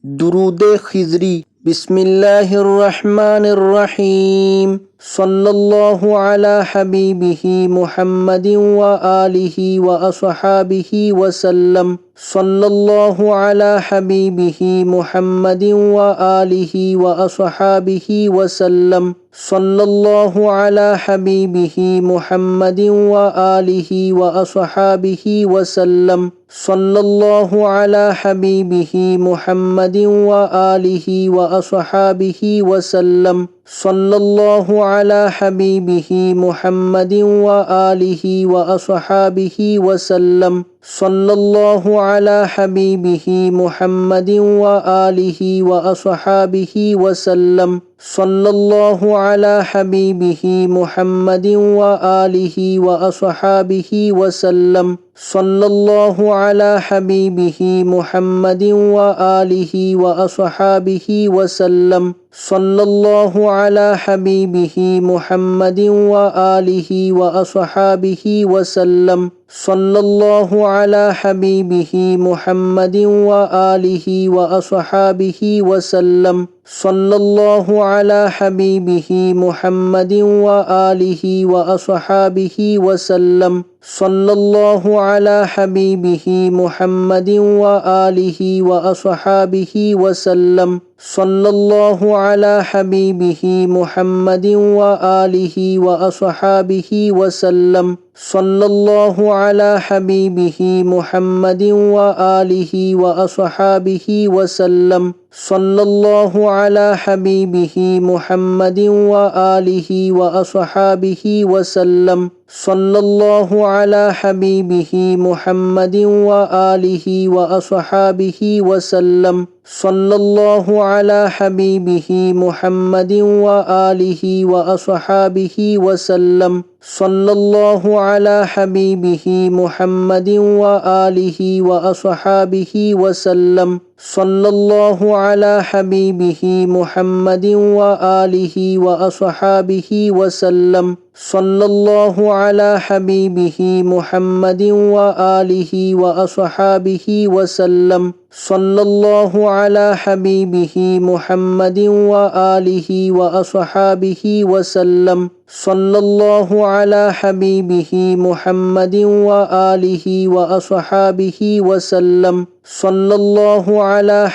दुरूद खिज़री। बिस्मिल्लाहिर्रहमानिर्रहीम। सल्लल्लाहु अला हबीबिही मुहम्मदिन व आलिही व अस्हाबिही वसल्लम। सल्लल्लाहु अला हबीबिही मुहम्मदिन व आलिही व अस्हाबिही वसल्लम। सल्लल्लाहु अला हबीबिही मुहम्मदिन व आलिही व अस्हाबिही वसल्लम। सल्लल्लाहु अला हबीबिही मुहम्मदिन व आलिही व अस्हाबिही वसल्लम। सल्लल्लाहु अला हबीबिही मुहम्मदिन व आलिही व अस्हाबिही वसल्लम। सल्लल्लाहु अला हबीबिही मुहम्मदिन व आलिही व अस्हाबिही वसल्लम। सल्लल्लाहु अला हबीबिही मुहम्मदिन व आलिही व अस्हाबिही वसल्लम। सल्लल्लाहु अला हबीबिही मुहम्मदिन व आलिही व अस्हाबिही वसल्लम। सल्लल्लाहु अला हबीबिही मुहम्मदिन व आलिही व अस्हाबिही वसल्लम। सल्लल्लाहु अला हबीबिही मुहम्मदिन व आलिही व अस्हाबिही वसल्लम। सल्लल्लाहु अला हबीबिही मुहम्मदिन व आलिही व अस्हाबिही वसल्लम। सल्लल्लाहु अला हबीबिही मुहम्मदिन व आलिही व अस्हाबिही वसल्लम। सल्लल्लाहु अला हबीबिही मुहम्मदिन व आलिही व अस्हाबिही वसल्लम। सल्लल्लाहु अला हबीबिही मुहम्मदिन व आलिही व अस्हाबिही वसल्लम। सल्लल्लाहु अला हबीबिही मुहम्मदिन व आलिही व अस्हाबिही वसल्लम। सल्लल्लाहु अला हबीबिही मुहम्मदिन व आलिही व अस्हाबिही वसल्लम। सल्लल्लाहु अला हबीबिही मुहम्मदिन व आलिही व अस्हाबिही वसल्लम। सल्लल्लाहु अला हबीबिही मुहम्मदिन व आलिही व अस्हाबिही वसल्लम। सल्लल्लाहु अला हबीबिही मुहम्मदिन व आलिही व अस्हाबिही वसल्लम। सल्लल्लाहु अला हबीबिही मुहम्मदिन व आलिही व अस्हाबिही वसल्लम। सल्लल्लाहु अला हबीबिही मुहम्मदिन व आलिही व अस्हाबिही वसल्लम। सल्लल्लाहु अला हबीबिही मुहम्मदिन व आलिही व अस्हाबिही वसल्लम। सल्लल्लाहु अला हबीबिही मुहम्मदिन व आलिही व अस्हाबिही वसल्लम। सल्लल्लाहु अला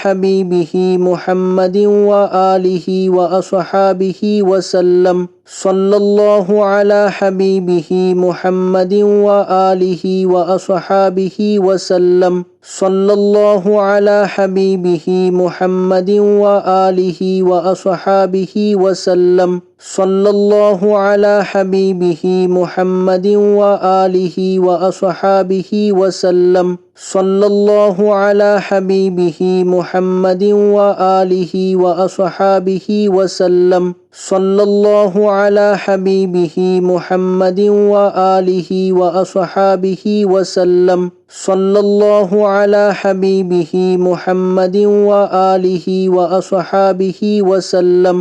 हबीबिही मुहम्मदिन व आलिही व अस्हाबिही वसल्लम। सल्लल्लाहु अला हबीबिही मुहम्मदिन व आलिही व अस्हाबिही वसल्लम। सल्लल्लाहु अला हबीबिही मुहम्मदिन व आलिही व अस्हाबिही वसल्लम। सल्लल्लाहु अला हबीबिही मुहम्मदिन व आलिही व अस्हाबिही वसल्लम। सल्लल्लाहु अला हबीबिही मुहम्मदिन व आलिही व अस्हाबिही वसल्लम। सल्लल्लाहु अला हबीबिही मुहम्मदिन व आलिही व अस्हाबिही वसल्लम। सल्लल्लाहु अला हबीबिही मुहम्मदिन व आलिही व अस्हाबिही वसल्लम।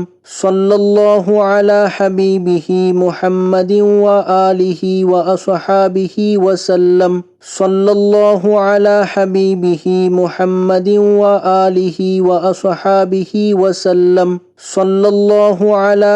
सल्लल्लाहु अला हबीबिही मुहम्मदिन व आलिही व अस्हाबिही वसल्लम। सल्लल्लाहु अला हबीबिही मुहम्मदिन व आलिही व अस्हाबिही वसल्लम। सल्लल्लाहु अला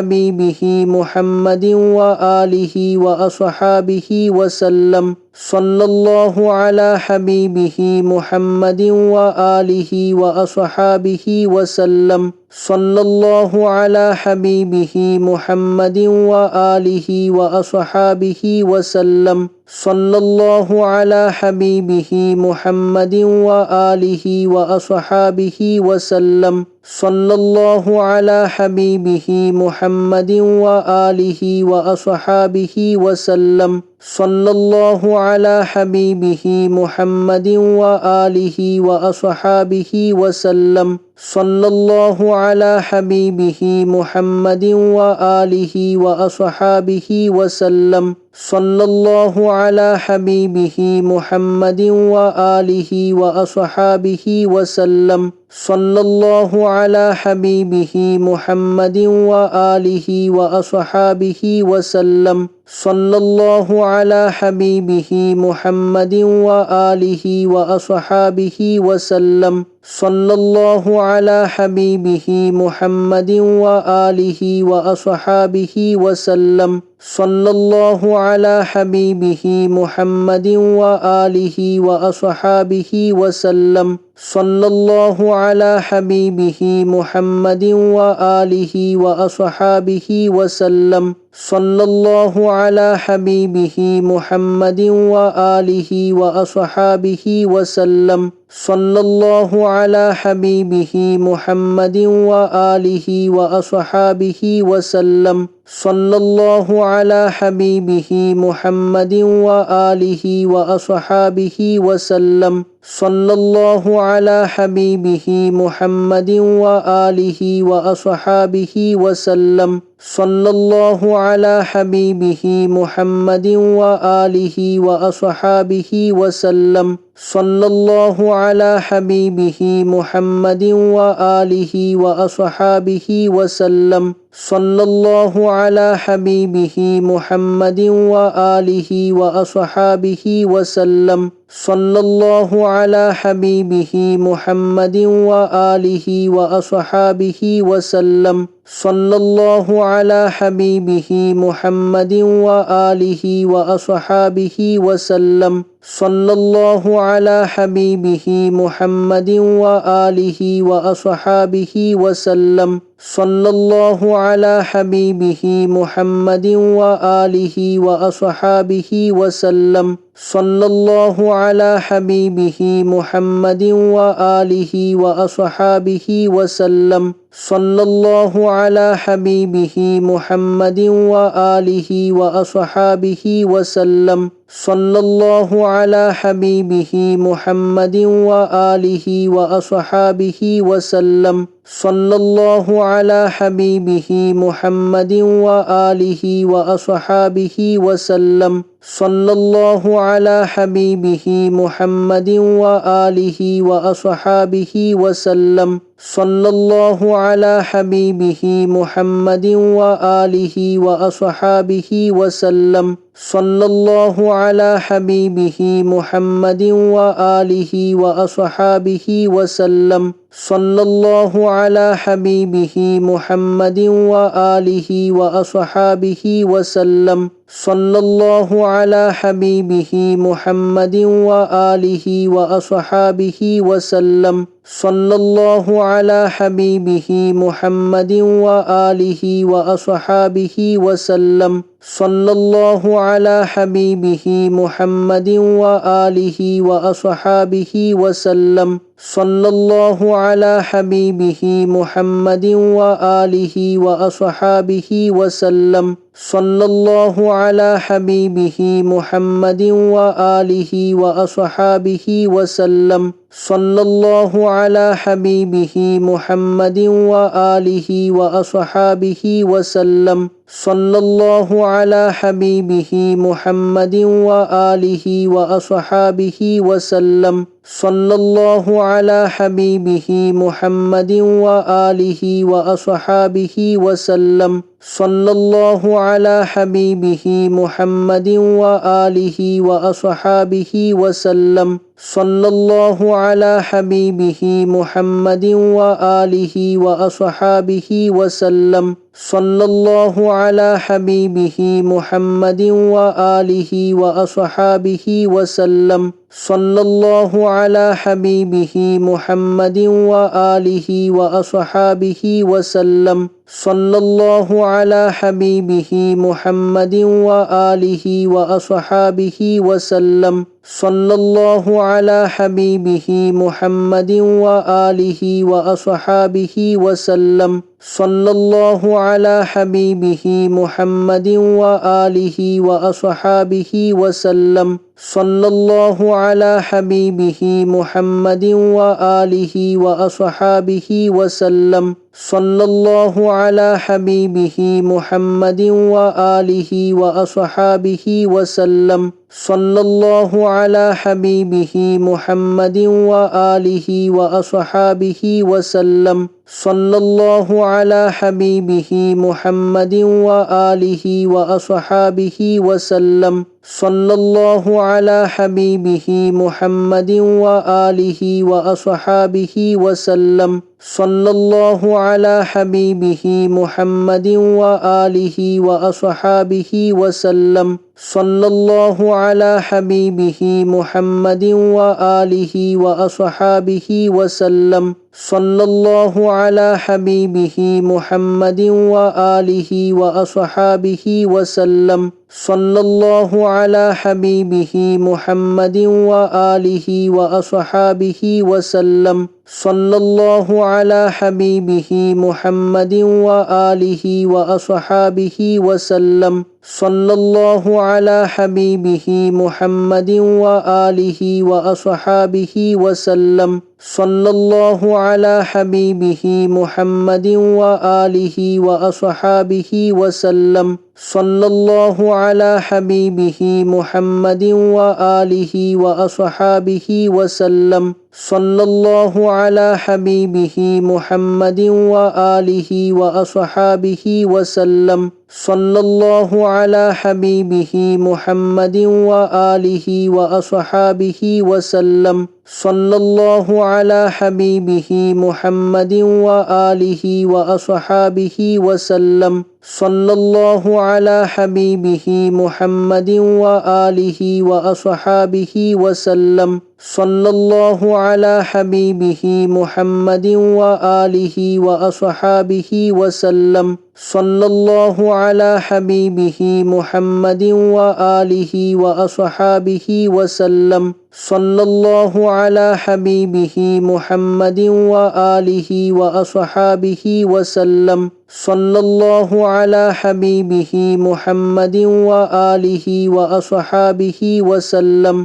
हबीबिही मुहम्मदिन व आलिही व अस्हाबिही वसल्लम। सल्लल्लाहु अला हबीबिही मुहम्मदिन व आलिही व अस्हाबिही वसल्लम। सल्लल्लाहु अला हबीबिही मुहम्मदिन व आलिही व अस्हाबिही वसल्लम। सल्लल्लाहु अला हबीबिही मुहम्मदिन व आलिही व अस्हाबिही वसल्लम। सल्लल्लाहु अला हबीबिही मुहम्मदिन व आलिही व अस्हाबिही वसल्लम। सल्लल्लाहु अला हबीबिही मुहम्मदिन व आलिही व अस्हाबिही वसल्लम। सल्लल्लाहु अला हबीबिही मुहम्मदिन व आलिही व अस्हाबिही वसल्लम। सल्लल्लाहु अला हबीबिही मुहम्मदिन व आलिही व अस्हाबिही वसल्लम। सल्लल्लाहु अला हबीबिही मुहम्मदिन व आलिही व अस्हाबिही वसल्लम। صلى الله على حبيبه محمد وآله وأصحابه وسلم صلى الله على حبيبه محمد وآله وأصحابه وسلم صلى الله على حبيبه محمد وآله وأصحابه وسلم صلى الله على حبيبه محمد وآله وأصحابه وسلم صلى الله على حبيبه محمد وآله وأصحابه وسلم صلى الله على حبيبه محمد وآله وأصحابه وسلم صلى الله على حبيبه محمد وآله وأصحابه وسلم صلى الله على حبيبه محمد وآله وأصحابه وسلم صلى الله على حبيبه محمد وآله وأصحابه وسلم صلى الله على حبيبه محمد وآله وأصحابه وسلم صلى الله على حبيبه محمد وآله وأصحابه وسلم صلى الله على حبيبه محمد وآله وأصحابه وسلم صلى الله على حبيبه محمد وآله وأصحابه وسلم صلى الله على حبيبه محمد وآله وأصحابه وسلم صلى الله على حبيبه محمد وآله وأصحابه وسلم صلى الله على حبيبه محمد وآله وأصحابه وسلم صلى الله على حبيبه محمد وآله وأصحابه وسلم صلى الله على حبيبه محمد وآله وأصحابه وسلم صلى الله على حبيبه محمد وآله وأصحابه وسلم صلى الله على حبيبه محمد وآله وأصحابه وسلم صلى الله على حبيبه محمد وآله وأصحابه وسلم صلى الله على حبيبه محمد وآله وأصحابه وسلم صلى الله على حبيبه محمد وآله وأصحابه وسلم صلى الله على حبيبه محمد وآله وأصحابه وسلم صلى الله على حبيبه محمد وآله وأصحابه وسلم صلى الله على حبيبه محمد وآله وأصحابه وسلم صلى الله على حبيبه محمد وآله وأصحابه وسلم صلى الله على حبيبه محمد وآله وأصحابه وسلم صلى الله على حبيبه محمد وآله وأصحابه وسلم صلى الله على حبيبه محمد وآله وأصحابه وسلم صلى الله على حبيبه محمد وآله وأصحابه وسلم صلى الله على حبيبه محمد وآله وأصحابه وسلم صلى الله على حبيبه محمد وآله وأصحابه وسلم صلى الله على حبيبه محمد وآله وأصحابه وسلم صلى الله على حبيبه محمد وآله وأصحابه وسلم صلى الله على حبيبه محمد وآله وأصحابه وسلم صلى الله على حبيبه محمد وآله وأصحابه وسلم صلى الله على حبيبه محمد وآله وأصحابه وسلم صلى الله على حبيبه محمد وآله وأصحابه وسلم صلى الله على حبيبه محمد وآله وأصحابه وسلم صلى الله على حبيبه محمد وآله وأصحابه وسلم सल्लल्लाहु अला हबीबिही मुहम्मदिन व आलिहि व अस्हाबिहि वसल्लम सल्लल्लाहु अला हबीबिही मुहम्मदिन व आलिहि व अस्हाबिहि वसल्लम सल्लल्लाहु अला हबीबिही मुहम्मदिन व आलिहि व अस्हाबिहि वसल्लम सल्लल्लाहु अला हबीबिही मुहम्मदिन व आलिहि व अस्हाबिहि वसल्लम सल्लल्लाहु अला हबीबिही मुहम्मदिन व आलिहि व अस्हाबिहि वसल्लम सल्लल्लाहु अला हबीबिही मुहम्मदिन व आलिहि व अस्हाबिहि वसल्लम सल्लल्लाहु अला हबीबिही मुहम्मदिन व आलिहि व अस्हाबिहि वसल्लम सल्लल्लाहु अला हबीबिही मुहम्मदिन व आलिहि व अस्हाबिहि वसल्लम सल्लल्लाहु अला हबीबिही मुहम्मदिन व आलिहि व अस्हाबिहि वसल्लम सल्लल्लाहु अला हबीबिही मुहम्मदिन व आलिहि व अस्हाबिहि वसल्लम सल्लल्लाहु अला हबीबिही मुहम्मदिन व आलिहि व अस्हाबिहि वसल्लम सल्लल्लाहु अला हबीबिही मुहम्मदिन व आलिहि व अस्हाबिहि वसल्लम सल्लल्लाहु अला हबीबिही मुहम्मदिन व आलिहि व अस्हाबिहि वसल्लम सल्लल्लाहु अला हबीबिही मुहम्मदिन व आलिहि व अस्हाबिहि वसल्लम सल्लल्लाहु अला हबीबिही मुहम्मदिन व आलिहि व अस्हाबिहि वसल्लम सल्लल्लाहु अला हबीबिही मुहम्मदिन व आलिहि व अस्हाबिहि वसल्लम सल्लल्लाहु अला हबीबिही मुहम्मदिन व आलिहि व अस्हाबिहि वसल्लम सल्लल्लाहु अला हबीबिही मुहम्मदिन व आलिहि व अस्हाबिहि वसल्लम